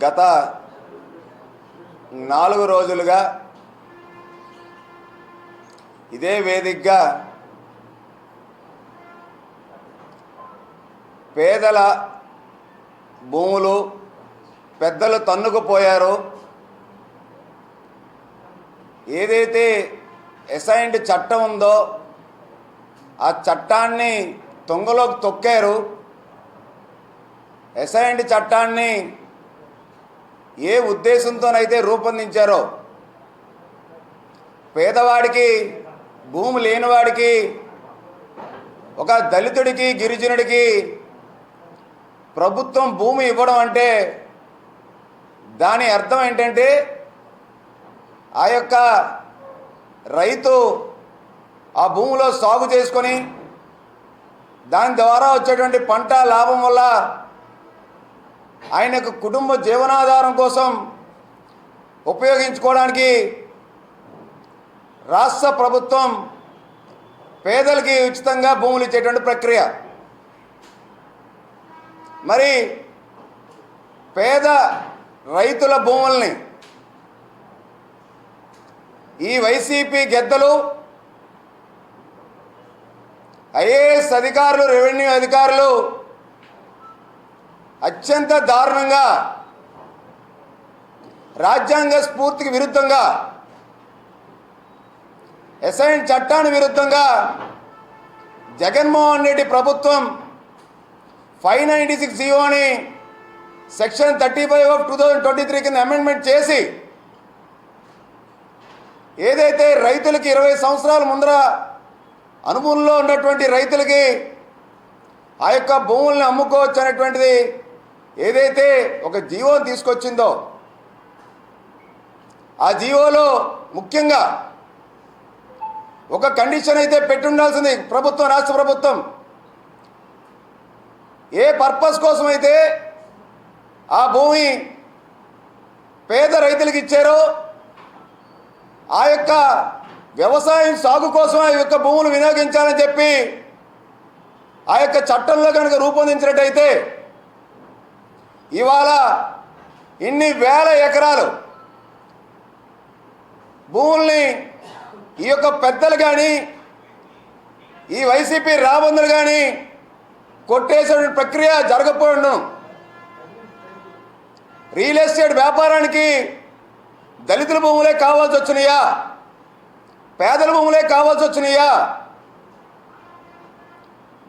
గత 4 రోజులుగా ఇదే వేదికగా పేదల భూములు పెద్దలు తన్నుకుపోయారు. ఏదైతే అసైన్డ్ చట్టం ఉందో ఆ చట్టాన్ని తొంగలోకి తొక్కారు. అసైన్డ్ చట్టాన్ని ఏ ఉద్దేశంతోనైతే రూపొందించారో పేదవాడికి, భూమి లేనివాడికి, ఒక దళితుడికి, గిరిజనుడికి ప్రభుత్వం భూమి ఇవ్వడం అంటే దాని అర్థం ఏంటంటే ఆ యొక్క రైతు ఆ భూమిలో సాగు చేసుకొని దాని ద్వారా వచ్చేటువంటి పంట లాభం వల్ల ఆయనకు కుటుంబ జీవనాధారం కోసం ఉపయోగించుకోవడానికి రాష్ట్ర ప్రభుత్వం పేదలకి ఉచితంగా భూములు ఇచ్చేటువంటి ప్రక్రియ. మరి పేద రైతుల భూముల్ని ఈ వైసీపీ గెద్దలు, ఐఏఎస్ అధికారులు, రెవెన్యూ అధికారులు అత్యంత దారుణంగా, రాజ్యాంగ స్ఫూర్తికి విరుద్ధంగా, అసైన్ చట్టానికి విరుద్ధంగా జగన్మోహన్ రెడ్డి ప్రభుత్వం 596 జీవోని సెక్షన్ 35 ఆఫ్ 2023 కింద అమెండ్మెంట్ చేసి ఏదైతే రైతులకి 20 సంవత్సరాల ముందర అనుభవంలో ఉన్నటువంటి రైతులకి ఆ యొక్క భూముల్ని అమ్ముకోవచ్చు అనేటువంటిది ఏదైతే ఒక జీవోని తీసుకొచ్చిందో ఆ జీవోలో ముఖ్యంగా ఒక కండిషన్ అయితే పెట్టి ఉండాల్సింది ప్రభుత్వం, రాష్ట్ర ప్రభుత్వం. ఏ పర్పస్ కోసం అయితే ఆ భూమి పేద రైతులకు ఇచ్చారో ఆ యొక్క వ్యవసాయం సాగు కోసం ఆ యొక్క భూములు వినియోగించాలని చెప్పి ఆ యొక్క చట్టంలో కనుక రూపొందించినట్టయితే ఇవాళ ఇన్ని వేల ఎకరాలు భూముల్ని ఈ యొక్క పెద్దలు కానీ, ఈ వైసీపీ రాబందులు కానీ కొట్టేసే ప్రక్రియ జరగకపోవడం. రియల్ ఎస్టేట్ వ్యాపారానికి దళితుల భూములే కావాల్సి వచ్చినాయా? పేదల భూములే కావాల్సి వచ్చినాయా?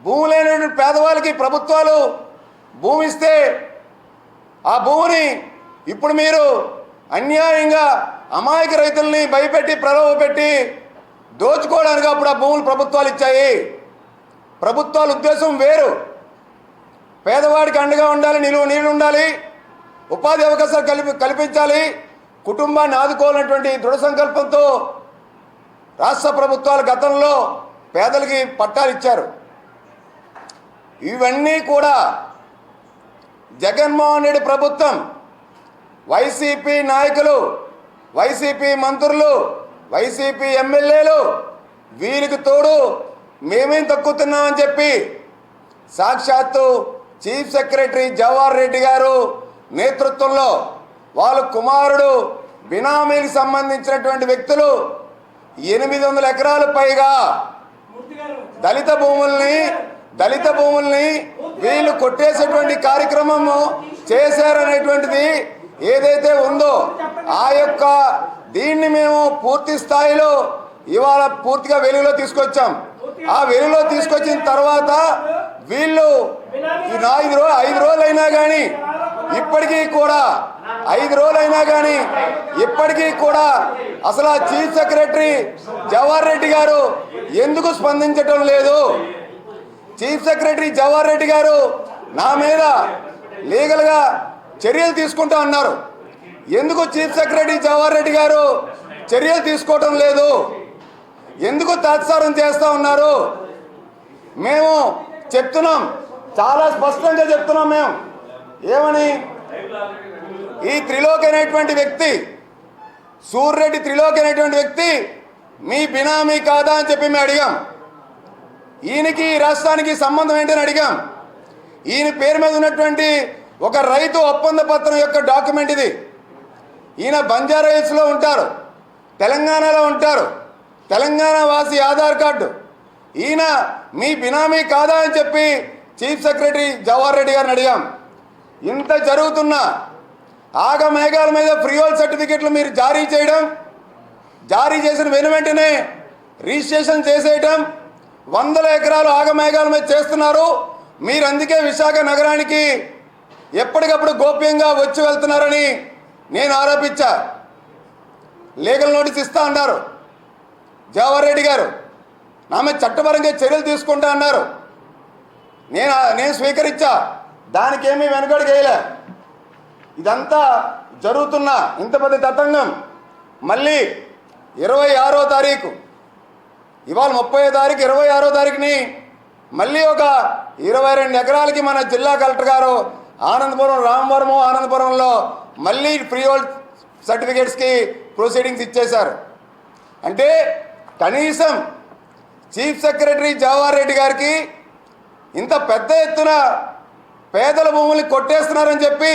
భూమి లేనటువంటి పేదవాళ్ళకి ప్రభుత్వాలు భూమి ఇస్తే ఆ భూమిని ఇప్పుడు మీరు అన్యాయంగా అమాయక రైతుల్ని భయపెట్టి, ప్రలోభపెట్టి దోచుకోవడానికి అప్పుడు ఆ భూములు ప్రభుత్వాలు ఇచ్చాయి. ప్రభుత్వాల ఉద్దేశం వేరు. పేదవాడికి అండగా ఉండాలి, నిలువ నీళ్ళు ఉండాలి, ఉపాధి అవకాశాలు కల్పించాలి, కుటుంబాన్ని ఆదుకోవాలన్నటువంటి దృఢ సంకల్పంతో రాష్ట్ర ప్రభుత్వాలు గతంలో పేదలకి పట్టాలు ఇచ్చారు. ఇవన్నీ కూడా జగన్మోహన్ రెడ్డి ప్రభుత్వం, వైసీపీ నాయకులు, వైసీపీ మంత్రులు, వైసీపీ ఎమ్మెల్యేలు వీరికి తోడు మేమేం తక్కుతున్నామని చెప్పి సాక్షాత్తు చీఫ్ సెక్రటరీ జవహర్ రెడ్డి గారు నేతృత్వంలో వాళ్ళ కుమారుడు బినామీకి సంబంధించినటువంటి వ్యక్తులు 800 ఎకరాలు పైగా దళిత భూముల్ని వీళ్ళు కొట్టేసేటువంటి కార్యక్రమము చేశారనేటువంటిది ఏదైతే ఉందో ఆ యొక్క దీన్ని మేము పూర్తి స్థాయిలో ఇవాళ పూర్తిగా వెలుగులో తీసుకొచ్చాం. ఆ వెలుగులో తీసుకొచ్చిన తర్వాత వీళ్ళు 5 రోజులైనా కానీ ఇప్పటికీ కూడా 5 రోజులైనా కానీ ఇప్పటికీ కూడా అసలు ఆ చీఫ్ సెక్రటరీ జవహర్ రెడ్డి గారు ఎందుకు స్పందించటం లేదు? చీఫ్ సెక్రటరీ జవహర్ రెడ్డి గారు నా మీద లీగల్గా చర్యలు తీసుకుంటా అన్నారు. ఎందుకు చీఫ్ సెక్రటరీ జవహర్ రెడ్డి గారు చర్యలు తీసుకోవటం లేదు? ఎందుకు తాత్సారం చేస్తూ ఉన్నారు? మేము చెప్తున్నాం, చాలా స్పష్టంగా చెప్తున్నాం. మేము ఏమని, ఈ త్రిలోక్ అనేటువంటి వ్యక్తి, సూర్రెడ్డి త్రిలోక్ అనేటువంటి వ్యక్తి మీ బినామీ కాదా అని చెప్పి మేము అడిగాం. ఈయనకి రాష్ట్రానికి సంబంధం ఏంటని అడిగాం. ఈయన పేరు మీద ఉన్నటువంటి ఒక రైతు ఒప్పంద పత్రం యొక్క డాక్యుమెంట్ ఇది. ఈయన బంజారా హిల్స్లో ఉంటారు, తెలంగాణలో ఉంటారు, తెలంగాణ వాసి ఆధార్ కార్డు. ఈయన మీ బినామీ కాదా అని చెప్పి చీఫ్ సెక్రటరీ జవహర్ రెడ్డి గారిని అడిగాం. ఇంత జరుగుతున్నా ఆగమేఘాల మీద ఫ్రీహోల్డ్ సర్టిఫికెట్లు మీరు జారీ చేయడం, జారీ చేసిన వెనువెంటనే రిజిస్ట్రేషన్ చేసేయటం, వందల ఎకరాలు ఆగమేఘాల మీద చేస్తున్నారు. మీరు అందుకే విశాఖ నగరానికి ఎప్పటికప్పుడు గోప్యంగా వచ్చి వెళ్తున్నారని నేను ఆరోపించా. లీగల్ నోటీస్ ఇస్తా అన్నారు జవహర్ రెడ్డి గారు. నా మీద చట్టపరంగా చర్యలు తీసుకుంటా అన్నారు. నేను స్వీకరించా, దానికి ఏమీ వెనుకడుగు వేయలే. ఇదంతా జరుగుతున్నా ఇంత పెద్ద తతంగం మళ్ళీ 26వ తారీఖు, ఇవాళ 30వ తారీఖు, 26వ తారీఖుని మళ్ళీ ఒక 22 ఎకరాలకి మన జిల్లా కలెక్టర్ గారు ఆనందపురం, రామవరము, ఆనందపురంలో మళ్ళీ ఫ్రీహోల్డ్ సర్టిఫికేట్స్కి ప్రొసీడింగ్స్ ఇచ్చేశారు. అంటే కనీసం చీఫ్ సెక్రటరీ జవహర్ రెడ్డి గారికి ఇంత పెద్ద ఎత్తున పేదల భూముల్ని కొట్టేస్తున్నారని చెప్పి,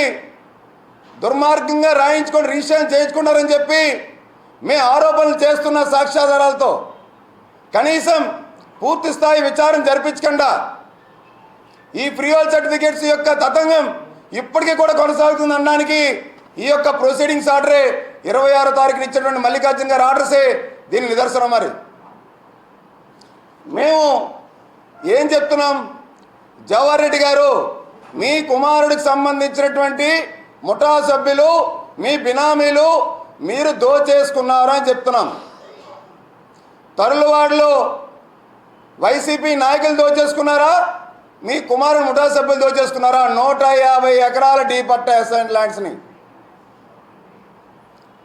దుర్మార్గంగా రాయించుకొని రిజిస్ట్రేషన్ చేయించుకున్నారని చెప్పి మేము ఆరోపణలు చేస్తున్న సాక్ష్యాధారాలతో కనీసం పూర్తి స్థాయి విచారణ జరిపించకుండా ఈ ఫ్రీహోల్డ్ సర్టిఫికేట్స్ యొక్క తతంగం ఇప్పటికీ కూడా కొనసాగుతుంది అనడానికి ఈ యొక్క ప్రొసీడింగ్స్ ఆర్డరే 26వ తారీఖున ఇచ్చినటువంటి మల్లికార్జున గారి ఆర్డర్సే దీని నిదర్శనం. మరి మేము ఏం చెప్తున్నాం, జవహర్ రెడ్డి గారు మీ కుమారుడికి సంబంధించినటువంటి ముఠా సభ్యులు, మీ బినామీలు మీరు దోచేసుకున్నారు అని చెప్తున్నాం. తరులవాడలో వైసీపీ నాయకులు దోచేసుకున్నారా, మీ కుమారుడు ముఠా సభ్యులు దోచేసుకున్నారా? 150 ఎకరాల డీ పట్టా అసైన్ ల్యాండ్స్ని.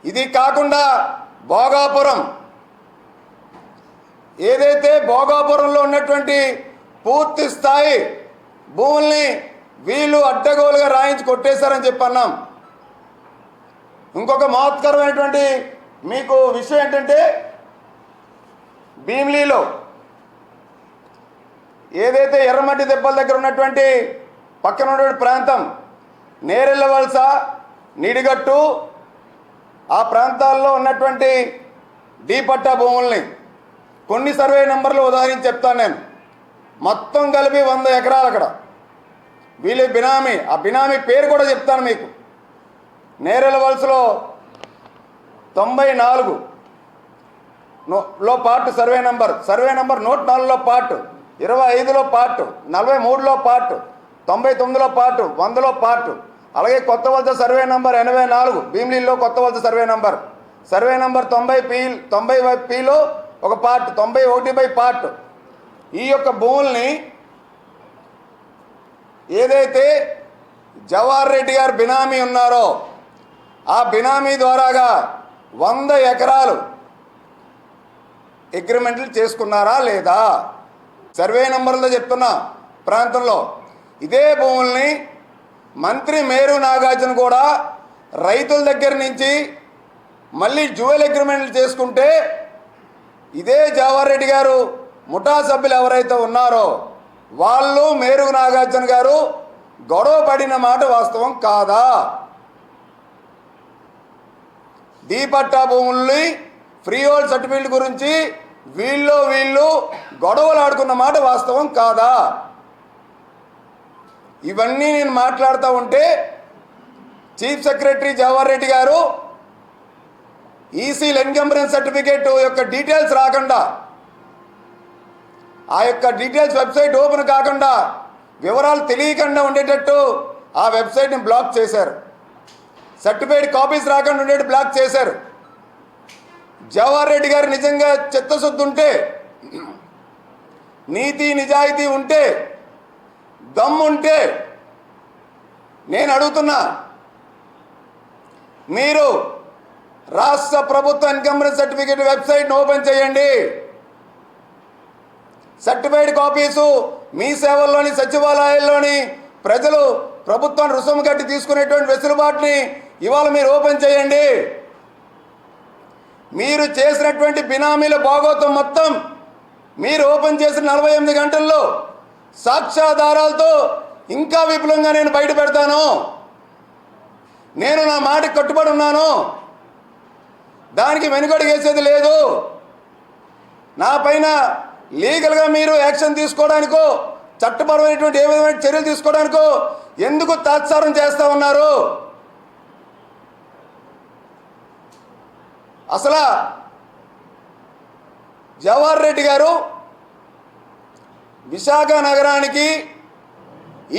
ఇది కాకుండా భోగాపురం, ఏదైతే భోగాపురంలో ఉన్నటువంటి పూర్తి స్థాయి భూముల్ని వీళ్ళు అడ్డగోలుగా రాయించి కొట్టేశారని చెప్పన్నాం. ఇంకొక మహత్కరమైనటువంటి మీకు విషయం ఏంటంటే, భీమిలీలో ఏదైతే ఎర్రమట్టి దెబ్బల దగ్గర ఉన్నటువంటి పక్కన ఉన్నటువంటి ప్రాంతం నేరెళ్ళవలస, నిడిగట్టు, ఆ ప్రాంతాల్లో ఉన్నటువంటి డీ పట్టా భూముల్ని కొన్ని సర్వే నెంబర్లు ఉదాహరించి చెప్తాను నేను. మొత్తం కలిపి 100 ఎకరాలు అక్కడ వీళ్ళ బినామీ. ఆ బినామీ పేరు కూడా చెప్తాను మీకు. నేరేల వలసలో 94లో పార్ట్ సర్వే నెంబర్ 104లో పార్ట్, 25లో పార్ట్, 43లో పార్ట్, 99లో పార్ట్, 100లో పార్ట్. అలాగే కొత్త వలస సర్వే నెంబర్ 84 భీమిలీలో కొత్త వలస సర్వే నెంబర్ 90Pలో ఒక పార్ట్, 91 పార్ట్. ఈ యొక్క భూముల్ని ఏదైతే జవహర్ రెడ్డి గారు బినామీ ఉన్నారో ఆ బినామీ ద్వారాగా 100 ఎకరాలు అగ్రిమెంట్లు చేసుకున్నారా లేదా? సర్వే నెంబర్లతో చెప్తున్నా ప్రాంతంలో ఇదే భూముల్ని మంత్రి మేరు నాగార్జున కూడా రైతుల దగ్గర నుంచి మళ్ళీ జ్యువెల్ అగ్రిమెంట్లు చేసుకుంటే ఇదే జవహర్ రెడ్డి గారు ముఠా సభ్యులు ఎవరైతే ఉన్నారో వాళ్ళు మేరు నాగార్జున గారు గొడవ పడిన మాట వాస్తవం కాదా? డీ పట్టా భూముల్ని ఫ్రీహోల్డ్ సర్టిఫికేట్ గురించి వీళ్ళు గొడవలు ఆడుకున్న మాట వాస్తవం కాదా? ఇవన్నీ నేను మాట్లాడుతూ ఉంటే చీఫ్ సెక్రటరీ జవహర్ రెడ్డి గారు ఈసీ ఎన్కంబరెన్స్ సర్టిఫికేట్ యొక్క డీటెయిల్స్ రాకుండా, ఆ యొక్క డీటెయిల్స్ వెబ్సైట్ ఓపెన్ కాకుండా, వివరాలు తెలియకుండా ఉండేటట్టు ఆ వెబ్సైట్ని బ్లాక్ చేశారు. సర్టిఫైడ్ కాపీస్ రాకుండా ఉండేట్టు బ్లాక్ చేశారు. జవహర్ రెడ్డి గారు నిజంగా చిత్తశుద్ధి ఉంటే, నీతి నిజాయితీ ఉంటే, దమ్ముంటే నేను అడుగుతున్నా, మీరు రాష్ట్ర ప్రభుత్వ ఇన్కంబరెన్స్ సర్టిఫికేట్ వెబ్సైట్ని ఓపెన్ చేయండి. సర్టిఫైడ్ కాపీసు మీ సేవల్లోని సచివాలయాల్లోని ప్రజలు ప్రభుత్వం రుసుము కట్టి తీసుకునేటువంటి వెసులుబాటుని ఇవాళ మీరు ఓపెన్ చేయండి. మీరు చేసినటువంటి బినామీల భాగోతం మొత్తం మీరు ఓపెన్ చేసిన 48 గంటల్లో సాక్ష్యాధారాలతో ఇంకా విపులంగా నేను బయట పెడతాను. నేను నా మాటకి కట్టుబడి ఉన్నాను. దానికి వెనుకడుగు వేసేది లేదు. నా పైన లీగల్గా మీరు యాక్షన్ తీసుకోవడానికో చట్టపరమైనటువంటి ఏ విధమైన చర్యలు తీసుకోవడానికో ఎందుకు తాత్సారం చేస్తూ ఉన్నారు? అసలు జవహర్ రెడ్డి గారు విశాఖ నగరానికి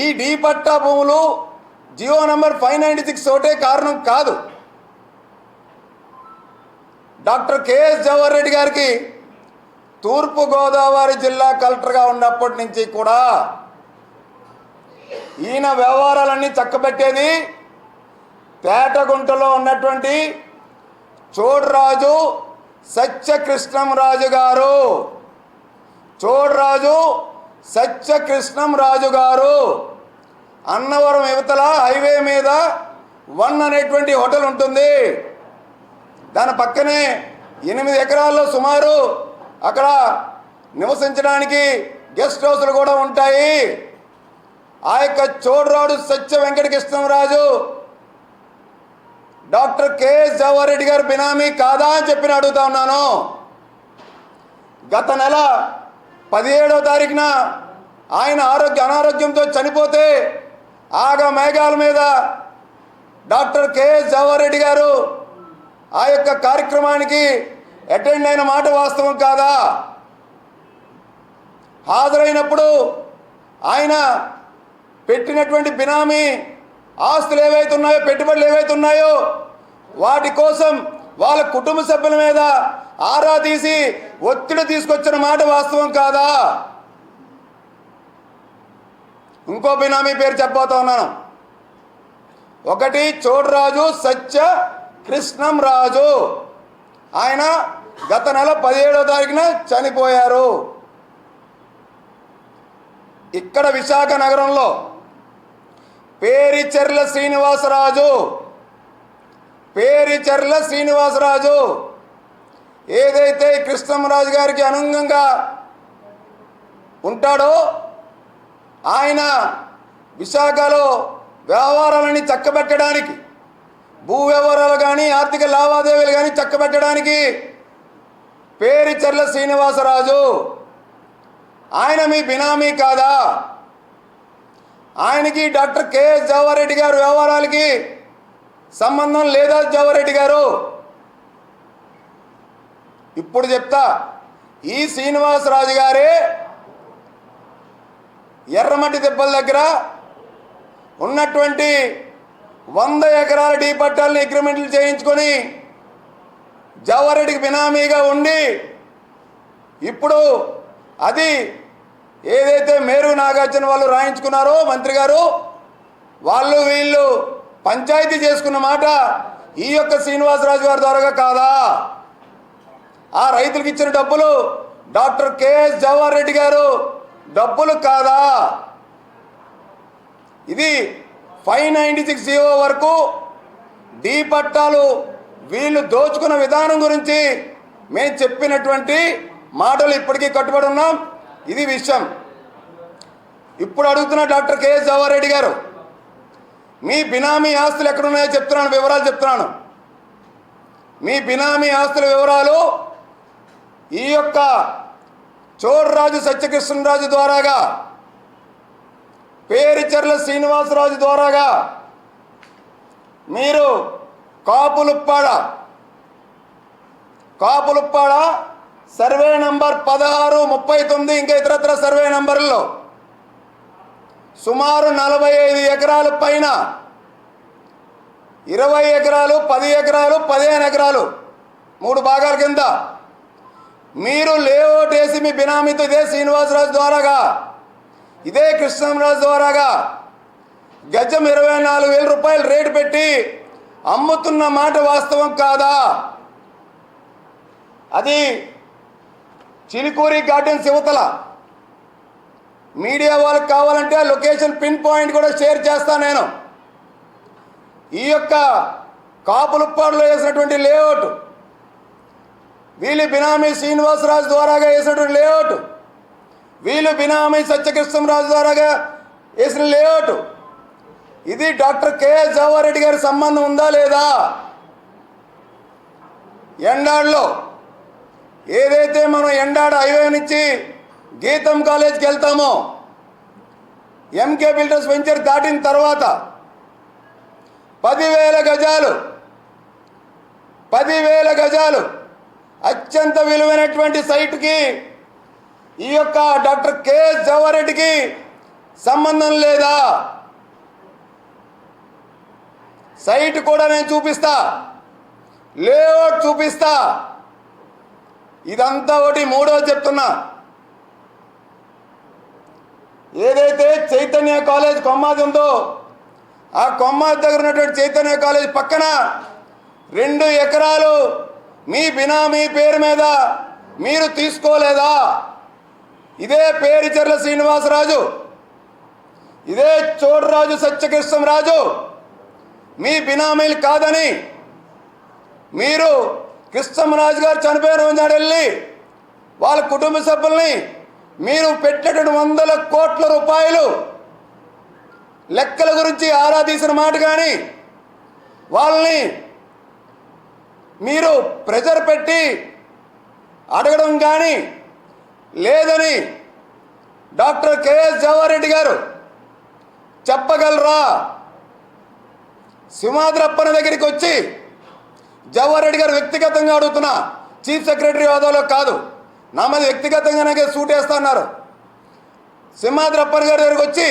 ఈ డి పట్టా భూములు జియో నంబర్ 596 ఒకటే కారణం కాదు. డాక్టర్ కెఎస్ జవహర్ రెడ్డి గారికి తూర్పుగోదావరి జిల్లా కలెక్టర్గా ఉన్నప్పటి నుంచి కూడా ఈయన వ్యవహారాలన్నీ చక్కబెట్టేది తేటగుంటలో ఉన్నటువంటి చోడరాజు సత్యకృష్ణంరాజు గారు. చోడరాజు సత్యకృష్ణంరాజు గారు అన్నవరం యువతల హైవే మీద 1 అనేటువంటి హోటల్ ఉంటుంది. దాని పక్కనే 8 ఎకరాల్లో సుమారు అక్కడ నివసించడానికి గెస్ట్ హౌస్లు కూడా ఉంటాయి. ఆ యొక్క చోడరాజు సత్య వెంకటకృష్ణంరాజు డాక్టర్ కెఎస్ జవహర్ రెడ్డి గారు బినామీ కాదా అని చెప్పి అడుగుతా ఉన్నాను. గత నెల 17వ తారీఖున ఆయన అనారోగ్యంతో చనిపోతే మేఘాల మీద డాక్టర్ కెఎస్ జవహర్ రెడ్డి గారు ఆ యొక్క కార్యక్రమానికి అటెండ్ అయిన మాట వాస్తవం కాదా? హాజరైనప్పుడు ఆయన పెట్టినటువంటి బినామీ ఆస్తులు ఏవైతే ఉన్నాయో, పెట్టుబడులు ఏవైతే ఉన్నాయో వాటి కోసం వాళ్ళ కుటుంబ సభ్యుల మీద ఆరా తీసి ఒత్తిడి తీసుకొచ్చిన మాట వాస్తవం కాదా? ఇంకో బినామీ పేరు చెప్పబోతా ఉన్నాను. ఒకటి చోడరాజు సత్య కృష్ణంరాజు. ఆయన గత నెల 17వ తారీఖున చనిపోయారు. ఇక్కడ విశాఖ నగరంలో పేరిచెర్ల శ్రీనివాసరాజు ఏదైతే కృష్ణంరాజు గారికి అనుగుణంగా ఉంటాడో ఆయన విశాఖలో వ్యవహారాలని చక్కబెట్టడానికి, భూ వ్యవహారాలు కానీ ఆర్థిక లావాదేవీలు కానీ చక్కబెట్టడానికి పేరిచెర్ల శ్రీనివాసరాజు ఆయన మీ బినామీ కాదా? ఆయనకి డాక్టర్ కెఎస్ జవహర్ రెడ్డి గారు వ్యవహారాలకి సంబంధం లేదా? జవహర్ రెడ్డి గారు ఇప్పుడు చెప్తా, ఈ శ్రీనివాసరాజు గారే ఎర్రమట్టి దెబ్బల దగ్గర ఉన్నటువంటి 100 ఎకరాల డీ పట్టాలని అగ్రిమెంట్లు చేయించుకొని జవహర్ రెడ్డికి బినామీగా ఉండి ఇప్పుడు అది ఏదైతే మేరు నాగార్జున వాళ్ళు రాయించుకున్నారో మంత్రి గారు, వాళ్ళు వీళ్ళు పంచాయతీ చేసుకున్న మాట ఈ యొక్క శ్రీనివాసరాజు గారి ద్వారా కాదా? ఆ రైతులకు ఇచ్చిన డబ్బులు డాక్టర్ కెఎస్ జవహర్ రెడ్డి గారు డబ్బులు కాదా? ఇది 596 జీవో వరకు డీ పట్టాలు వీళ్ళు దోచుకున్న విధానం గురించి మేము చెప్పినటువంటి మాటలు ఇప్పటికీ కట్టుబడి ఉన్నాం. ఇది విషయం. ఇప్పుడు అడుగుతున్న డాక్టర్ కెఎస్ జవహర్ రెడ్డి గారు, మీ బినామీ ఆస్తులు ఎక్కడున్నాయో చెప్తున్నాను, వివరాలు చెప్తున్నాను. మీ బినామీ ఆస్తుల వివరాలు ఈ యొక్క చోడరాజు సత్యకృష్ణరాజు ద్వారాగా, పేరిచెర్ల శ్రీనివాసరాజు ద్వారాగా మీరు కాపులుప్పాడ సర్వే నంబర్ 16, 39 ఇంకా ఇతరత్ర సర్వే నంబర్లో సుమారు 45 ఎకరాల పైన 20 ఎకరాలు, 10 ఎకరాలు, 15 ఎకరాలు 3 భాగాల కింద మీరు లేఅవుట్ వేసి మీ బినామీతో ఇదే శ్రీనివాసరాజు ద్వారాగా, ఇదే కృష్ణంరాజు ద్వారాగా గజం 24,000 రూపాయలు రేటు పెట్టి అమ్ముతున్న మాట వాస్తవం కాదా? అది చిలుకూరి గార్డెన్స్ యువతల. మీడియా వాళ్ళకి కావాలంటే ఆ లొకేషన్ పిన్ పాయింట్ కూడా షేర్ చేస్తాను నేను. ఈ యొక్క కాపులుప్పాడులో వేసినటువంటి లేఅవుట్, వీళ్ళు బినామీ శ్రీనివాసరాజు ద్వారాగా వేసినటువంటి లేఅవుట్, వీళ్ళు బినామీ సత్యకృష్ణంరాజు ద్వారాగా వేసిన లేఅవుట్. ఇది డాక్టర్ కేఎస్ జవహర్ రెడ్డి గారి సంబంధం ఉందా లేదా? ఎండాడ్లో ఏదైతే మనం ఎండాడ్ హైవే నుంచి గీతం కాలేజ్కి వెళ్తామో, ఎంకే బిల్డర్స్ వెంచర్ దాటిన తర్వాత 10,000 గజాలు 10,000 గజాలు అత్యంత విలువైనటువంటి సైట్కి ఈ యొక్క డాక్టర్ కేఎస్ జవహర్ రెడ్డికి సంబంధం లేదా? సైట్ కూడా నేను చూపిస్తా, లేఅవుట్ చూపిస్తా. ఇదంతా ఒకటి. మూడోది చెప్తున్నా, ఏదైతే చైతన్య కాలేజ్ కొమ్మాది ఉందో, ఆ కొమ్మాది దగ్గర ఉన్నటువంటి చైతన్య కాలేజ్ పక్కన 2 ఎకరాలు మీ బినామీ పేరు మీద మీరు తీసుకోలేదా? ఇదే పేరిచెర్ల శ్రీనివాసరాజు, ఇదే చోడరాజు సత్యకృష్ణరాజు మీ బినామీలు కాదని మీరు కృష్ణరాజు గారు చనిపోయిన రోజు వెళ్ళి వాళ్ళ కుటుంబ సభ్యుల్ని మీరు పెట్టినటువంటి 100 కోట్ల రూపాయలు లెక్కల గురించి ఆరా తీసిన మాట కానీ, వాళ్ళని మీరు ప్రెజర్ పెట్టి అడగడం కానీ లేదని డాక్టర్ కేఎస్ జవహర్ రెడ్డి గారు చెప్పగలరా? సింహాద్రప్పన దగ్గరికి వచ్చి జవహర్ రెడ్డి గారు వ్యక్తిగతంగా అడుగుతున్నా, చీఫ్ సెక్రటరీ హోదాలో కాదు, నా మీద వ్యక్తిగతంగానే సూట్ వేస్తా అన్నారు. సింహాద్రప్పన గారి దగ్గరికి వచ్చి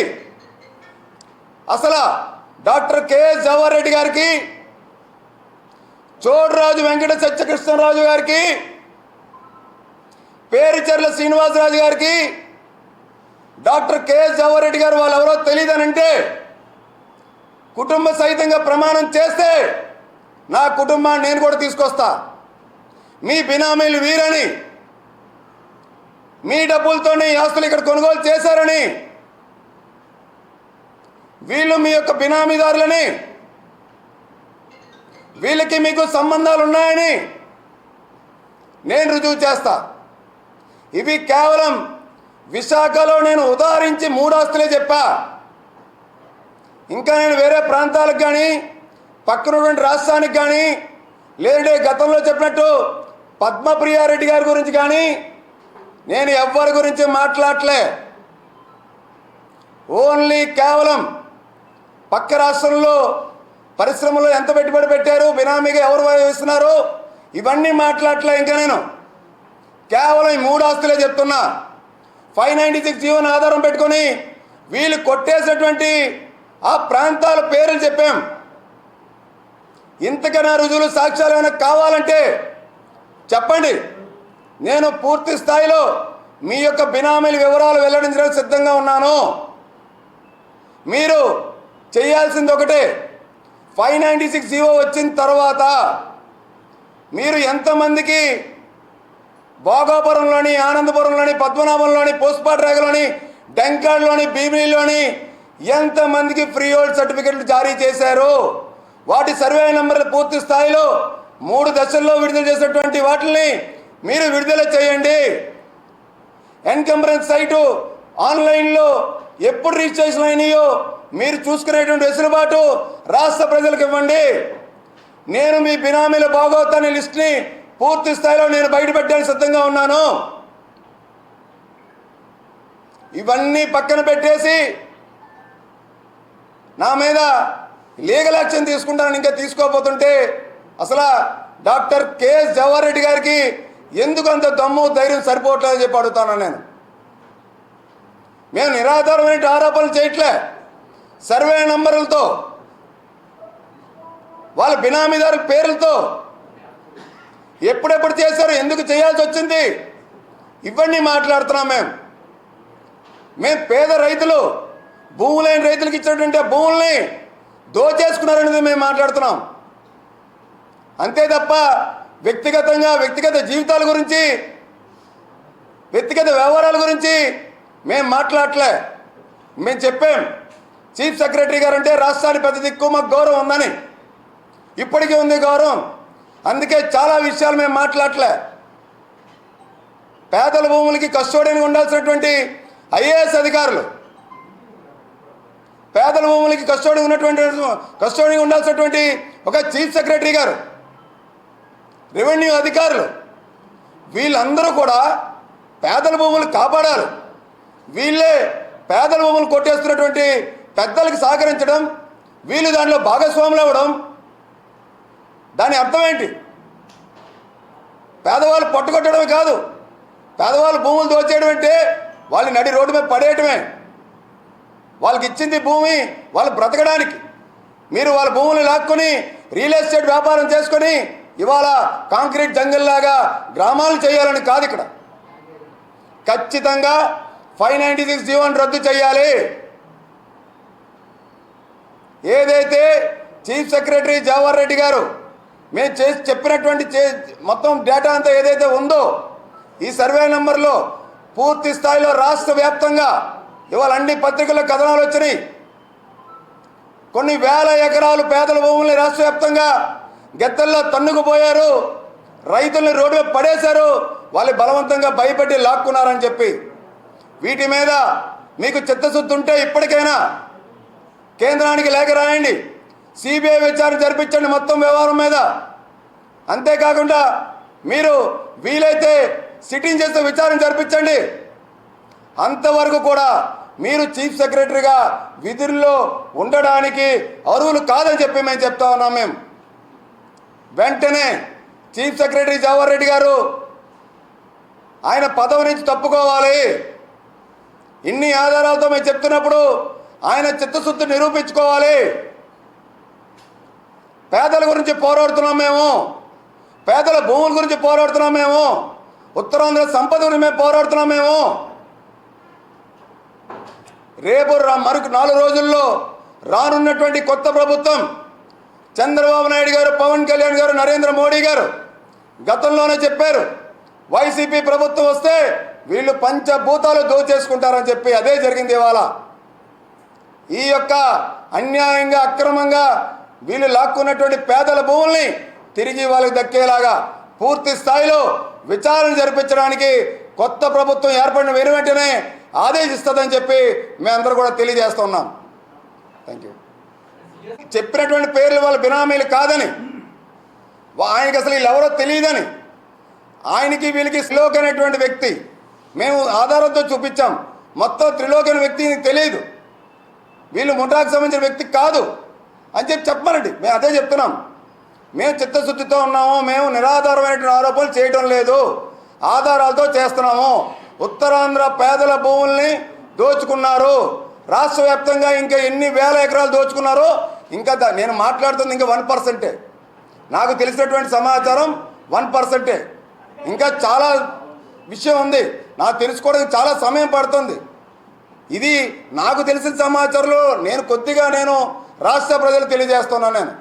అసలు డాక్టర్ కేఎస్ జవహర్ రెడ్డి గారికి, చోడరాజు వెంకట సత్యకృష్ణరాజు గారికి, పేరిచెర్ల శ్రీనివాసరాజు గారికి డాక్టర్ కేఎస్ జవహర్ రెడ్డి గారు వాళ్ళు ఎవరో తెలియదనంటే కుటుంబ సహితంగా ప్రమాణం చేస్తే నా కుటుంబాన్ని నేను కూడా తీసుకొస్తా. మీ బినామీలు వీరని, మీ డబ్బులతోనే ఈ ఆస్తులు ఇక్కడ కొనుగోలు చేశారని, వీళ్ళు మీ యొక్క బినామీదారులని, వీళ్ళకి మీకు సంబంధాలు ఉన్నాయని నేను రుజువు చేస్తా. ఇవి కేవలం విశాఖలో నేను ఉదాహరించి 3 ఆస్తులే చెప్పా. ఇంకా నేను వేరే ప్రాంతాలకు కానీ పక్కనటువంటి రాష్ట్రానికి కానీ లేదంటే గతంలో చెప్పినట్టు పద్మప్రియారెడ్డి గారి గురించి కానీ నేను ఎవ్వరి గురించి మాట్లాడలే. ఓన్లీ కేవలం పక్క రాష్ట్రంలో పరిశ్రమలో ఎంత పెట్టుబడి పెట్టారు, బినామీగా ఎవరు వేస్తున్నారు, ఇవన్నీ మాట్లాడలే. ఇంకా నేను కేవలం ఈ 3 ఆస్తులే చెప్తున్నా. 596 జీవోని ఆధారం పెట్టుకొని వీళ్ళు కొట్టేసినటువంటి ఆ ప్రాంతాల పేర్లు చెప్పాం. ఇంతకన్నా రుజువులు సాక్ష్యాలు ఏమైనా కావాలంటే చెప్పండి. నేను పూర్తి స్థాయిలో మీ యొక్క బినామీల వివరాలు వెల్లడించడానికి సిద్ధంగా ఉన్నాను. మీరు చేయాల్సింది ఒకటే, 596 జీవో వచ్చిన తర్వాత మీరు ఎంతమందికి భోగాపురంలోని, ఆనందపురంలోని, పద్మనాభంలోని, పోస్పాట్రేగలోని, డెంకాడ్లోని, భీమిలిలోని ఎంతమందికి ఫ్రీ హోల్డ్ సర్టిఫికెట్లు జారీ చేశారు, వాటి సర్వే నెంబర్లు పూర్తి స్థాయిలో 3 దశల్లో విడుదల చేసినటువంటి వాటిని మీరు విడుదల చేయండి. ఎన్కంబరెన్స్ సైటు ఆన్లైన్లో ఎప్పుడు రిజిస్ట్రేషన్ అయినాయో మీరు చూసుకునేటువంటి వెసులుబాటు రాష్ట్ర ప్రజలకు ఇవ్వండి. నేను మీ బినామీల భాగోతాన్ని లిస్ట్ని పూర్తి స్థాయిలో నేను బయటపెట్టడానికి సిద్ధంగా ఉన్నాను. ఇవన్నీ పక్కన పెట్టేసి నా మీద లీగల్ యాక్షన్ తీసుకుంటానని ఇంకా తీసుకోకపోతుంటే అసలు డాక్టర్ కేఎస్ జవహర్ రెడ్డి గారికి ఎందుకు అంత దమ్ము ధైర్యం సరిపోవట్లేదని చెప్పి అడుగుతాను నేను. మేము నిరాధారమైన ఆరోపణలు చేయట్లే. సర్వే నంబర్లతో, వాళ్ళ బినామీదారుల పేర్లతో ఎప్పుడెప్పుడు చేశారు, ఎందుకు చేయాల్సి వచ్చింది, ఇవన్నీ మాట్లాడుతున్నాం. మేము పేద రైతులు, భూములైన రైతులకు ఇచ్చినటువంటి భూముల్ని దోచేసుకున్నారనేది మేము మాట్లాడుతున్నాం. అంతే తప్ప వ్యక్తిగత జీవితాల గురించి, వ్యక్తిగత వ్యవహారాల గురించి మేము మాట్లాడలే. మేము చెప్పాం, చీఫ్ సెక్రటరీ గారు అంటే రాష్ట్రానికి పెద్ద దిక్కు, మాకు గౌరవం ఉందని. ఇప్పటికీ ఉంది గౌరవం. అందుకే చాలా విషయాలు మేము మాట్లాడలే. పేదల భూములకి కస్టోడియన్గా ఉండాల్సినటువంటి ఐఏఎస్ అధికారులు పేదల భూములకి కస్టోడీ ఉండాల్సినటువంటి ఒక చీఫ్ సెక్రటరీ గారు, రెవెన్యూ అధికారులు, వీళ్ళందరూ కూడా పేదల భూములు కాపాడాలి. వీళ్ళే పేదల భూములు కొట్టేస్తున్నటువంటి పెద్దలకు సహకరించడం, వీళ్ళు దానిలో భాగస్వాములు అవ్వడం, దాని అర్థం ఏంటి? పేదవాళ్ళు పట్టుకొట్టడమే కాదు, పేదవాళ్ళు భూములు దోచేయడం అంటే వాళ్ళు నడి రోడ్డు మీద పడేయటమే. వాళ్ళకి ఇచ్చింది భూమి వాళ్ళు బ్రతకడానికి. మీరు వాళ్ళ భూములు లాక్కొని రియల్ ఎస్టేట్ వ్యాపారం చేసుకొని ఇవాళ కాంక్రీట్ జంగల్లాగా గ్రామాలు చేయాలని కాదు. ఇక్కడ ఖచ్చితంగా 596 జీవోని రద్దు చేయాలి. ఏదైతే చీఫ్ సెక్రటరీ జవహర్ రెడ్డి గారు మేము చెప్పినటువంటి మొత్తం డేటా అంతా ఏదైతే ఉందో ఈ సర్వే నెంబర్లో పూర్తి స్థాయిలో రాష్ట్ర వ్యాప్తంగా ఇవాళ అన్ని పత్రికల్లో కథనాలు వచ్చినాయి. కొన్ని వేల ఎకరాలు పేదల భూముల్ని రాష్ట్ర వ్యాప్తంగా గెత్తల్లో తన్నుకుపోయారు, రైతుల్ని రోడ్డు మీద పడేశారు, వాళ్ళు బలవంతంగా భయపెట్టి లాక్కున్నారని చెప్పి. వీటి మీద మీకు చిత్తశుద్ధి ఉంటే ఇప్పటికైనా కేంద్రానికి లేఖ రాయండి, సిబిఐ విచారణ జరిపించండి మొత్తం వ్యవహారం మీద. అంతేకాకుండా మీరు వీలైతే సిట్టింగ్ చేస్తే విచారణ జరిపించండి. అంతవరకు కూడా మీరు చీఫ్ సెక్రటరీగా విధుల్లో ఉండడానికి అర్హులు కాదని చెప్పి మేము చెప్తా ఉన్నాం. మేము వెంటనే చీఫ్ సెక్రటరీ జవహర్ రెడ్డి గారు ఆయన పదవి నుంచి తప్పుకోవాలి. ఇన్ని ఆధారాలతో మేము చెప్తున్నప్పుడు ఆయన చిత్తశుద్ధి నిరూపించుకోవాలి. పేదల గురించి పోరాడుతున్నాం మేము, పేదల భూముల గురించి పోరాడుతున్నాం మేము, ఉత్తరాంధ్ర సంపద గురించి మేము పోరాడుతున్నాం మేము. రేపు మరొక 4 రోజుల్లో రానున్నటువంటి కొత్త ప్రభుత్వం చంద్రబాబు నాయుడు గారు, పవన్ కళ్యాణ్ గారు, నరేంద్ర మోడీ గారు గతంలోనే చెప్పారు, వైసీపీ ప్రభుత్వం వస్తే వీళ్ళు పంచభూతాలు దోచేసుకుంటారని చెప్పి. అదే జరిగింది. ఇవాళ ఈ యొక్క అన్యాయంగా అక్రమంగా వీళ్ళు లాక్కున్నటువంటి పేదల భూముల్ని తిరిగి వాళ్ళకి దక్కేలాగా పూర్తి స్థాయిలో విచారణ జరిపించడానికి కొత్త ప్రభుత్వం ఏర్పడిన వెంటనే ఆదేశిస్తుందని చెప్పి మేమందరూ కూడా తెలియజేస్తున్నాం. Thank you. చెప్పినటువంటి పేర్లు వాళ్ళ బినామీలు కాదని, ఆయనకి అసలు వీళ్ళు ఎవరో తెలియదని, ఆయనకి వీళ్ళకి త్రిలోక్ అనేటువంటి వ్యక్తి మేము ఆధారంతో చూపించాం. మొత్తం త్రిలోక్ అనే వ్యక్తి తెలియదు, వీళ్ళు ముఠాకు సంబంధించిన వ్యక్తి కాదు అని చెప్పమనండి. మేము అదే చెప్తున్నాం. మేము చిత్తశుద్ధితో ఉన్నాము, మేము నిరాధారమైనటువంటి ఆరోపణలు చేయడం లేదు, ఆధారాలతో చేస్తున్నాము. ఉత్తరాంధ్ర పేదల భూముల్ని దోచుకున్నారు, రాష్ట్ర వ్యాప్తంగా ఇంకా ఎన్ని వేల ఎకరాలు దోచుకున్నారో ఇంకా నేను మాట్లాడుతుంది ఇంకా 1%. నాకు తెలిసినటువంటి సమాచారం 1%. ఇంకా చాలా విషయం ఉంది, నాకు తెలుసుకోవడానికి చాలా సమయం పడుతుంది. ఇది నాకు తెలిసిన సమాచారంలో నేను రాష్ట్ర ప్రజలు తెలియజేస్తున్నాను. నేను